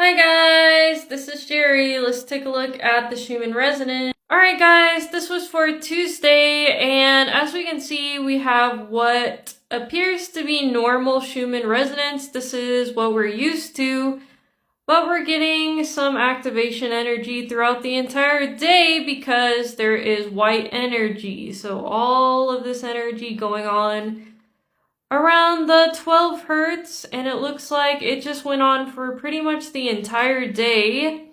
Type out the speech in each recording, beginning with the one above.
Hi guys, this is Jerry. Let's take a look at the Schumann resonance. Alright guys, this was for Tuesday, and as we can see, we have what appears to be normal Schumann resonance. This is what we're used to, but we're getting some activation energy throughout the entire day because there is white energy. So all of this energy going on around the 12 hertz, and it looks like it just went on for pretty much the entire day.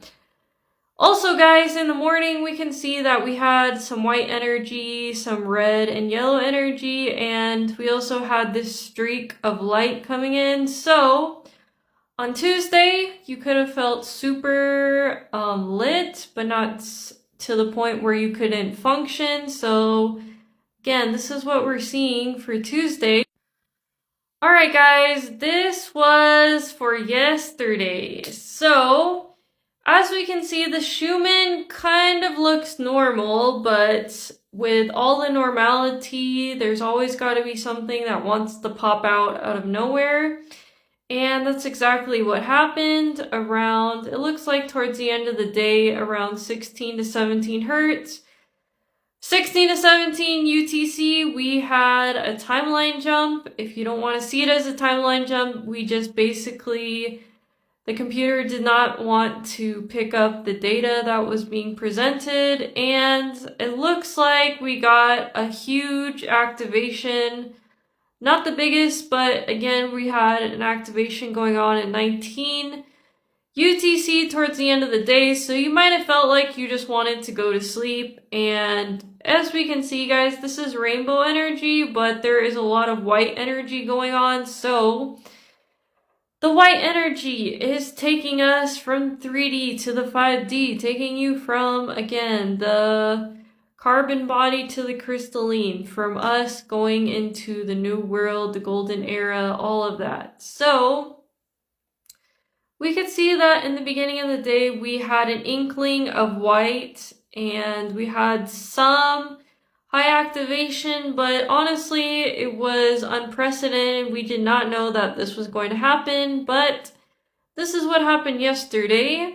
Also guys, in the morning we can see that we had some white energy, some red and yellow energy, and we also had this streak of light coming in. So on Tuesday you could have felt super lit, but not to the point where you couldn't function. So again, this is what we're seeing for Tuesday. Alright guys, this was for yesterday. So, as we can see, the Schumann kind of looks normal, but with all the normality, there's always got to be something that wants to pop out of nowhere. And that's exactly what happened around, it looks like towards the end of the day, around 16 to 17 hertz. 16 to 17 UTC, we had a timeline jump. If you don't want to see it as a timeline jump, we just basically, the computer did not want to pick up the data that was being presented, and it looks like we got a huge activation. Not the biggest, but again, we had an activation going on at 19 UTC towards the end of the day, so you might have felt like you just wanted to go to sleep. And as we can see guys, this is rainbow energy, but there is a lot of white energy going on. So the white energy is taking us from 3D to the 5D, taking you from, again, the carbon body to the crystalline, from us going into the new world, the golden era, all of that. So we could see that in the beginning of the day, we had an inkling of white and we had some high activation, but honestly, it was unprecedented. We did not know that this was going to happen, but this is what happened yesterday.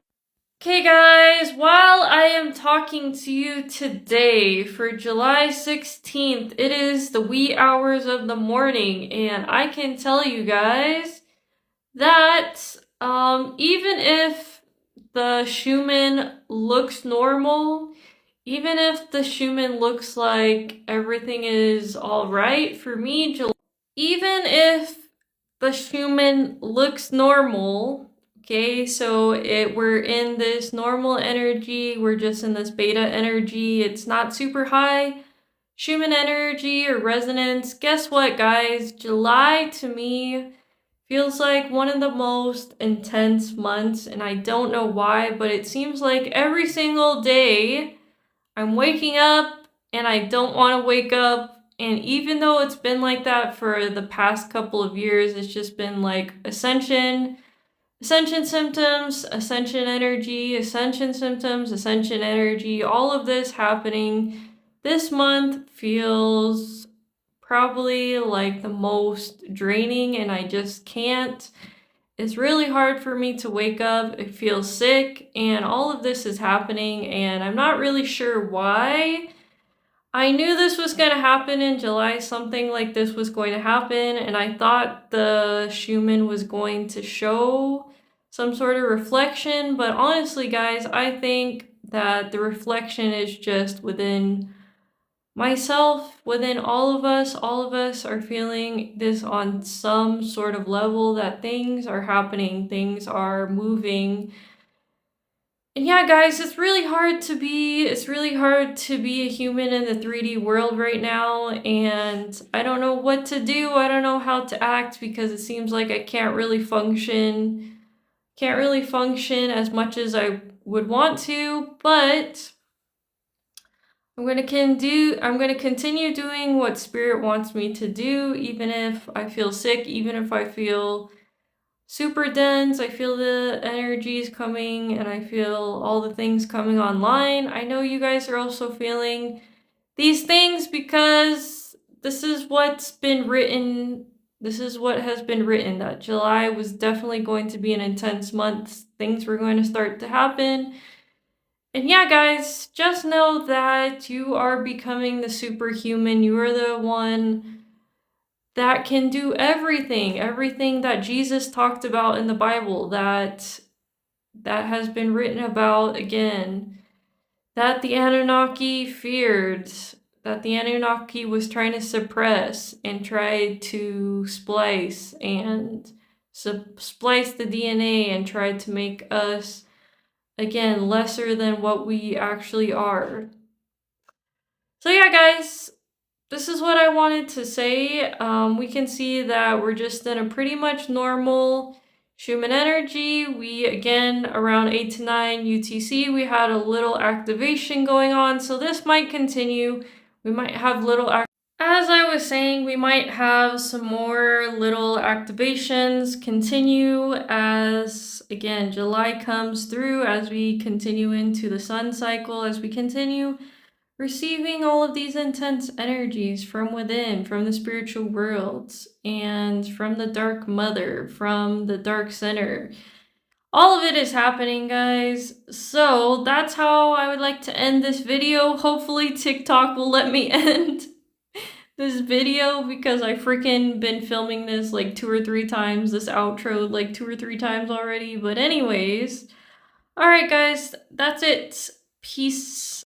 Okay guys, while I am talking to you today for July 16th, it is the wee hours of the morning, and I can tell you guys that even if the Schumann looks normal, even if the Schumann looks like everything is alright, for me, even if the Schumann looks normal, okay, so we're in this normal energy, we're just in this beta energy, it's not super high Schumann energy or resonance. Guess what guys, July to me feels like one of the most intense months, and I don't know why, but it seems like every single day I'm waking up and I don't want to wake up. And even though it's been like that for the past couple of years, it's just been like ascension symptoms, ascension energy, ascension symptoms, ascension energy, all of this happening. This month feels probably like the most draining, and I just can't. It's really hard for me to wake up. It feels sick, and all of this is happening, and I'm not really sure why. I knew this was going to happen in July. Something like this was going to happen, and I thought the Schumann was going to show some sort of reflection, but honestly guys, I think that the reflection is just within myself, within all of us are feeling this on some sort of level, that things are happening, things are moving. And yeah, guys, it's really hard to be a human in the 3D world right now, and I don't know what to do, I don't know how to act, because it seems like I can't really function as much as I would want to, but I'm going to continue doing what Spirit wants me to do, even if I feel sick, even if I feel super dense, I feel the energies coming, and I feel all the things coming online. I know you guys are also feeling these things because this is what's been written This is what has been written, that July was definitely going to be an intense month. Things were going to start to happen. And yeah, guys, just know that you are becoming the superhuman. You are the one that can do everything that Jesus talked about in the Bible, that has been written about again, that the Anunnaki feared, that the Anunnaki was trying to suppress and tried to splice the DNA and tried to make us, again, lesser than what we actually are. So yeah, guys, this is what I wanted to say. We can see that we're just in a pretty much normal Schumann energy. We, again, around 8 to 9 UTC, we had a little activation going on, so this might continue. We might have as I was saying, we might have some more little activations continue as, again, July comes through, as we continue into the sun cycle, as we continue receiving all of these intense energies from within, from the spiritual worlds, and from the Dark Mother, from the Dark Center. All of it is happening, guys. So that's how I would like to end this video. Hopefully TikTok will let me end this video, because I freaking been filming this like 2 or 3 times, this outro like 2 or 3 times already. But anyways, alright guys, that's it. Peace.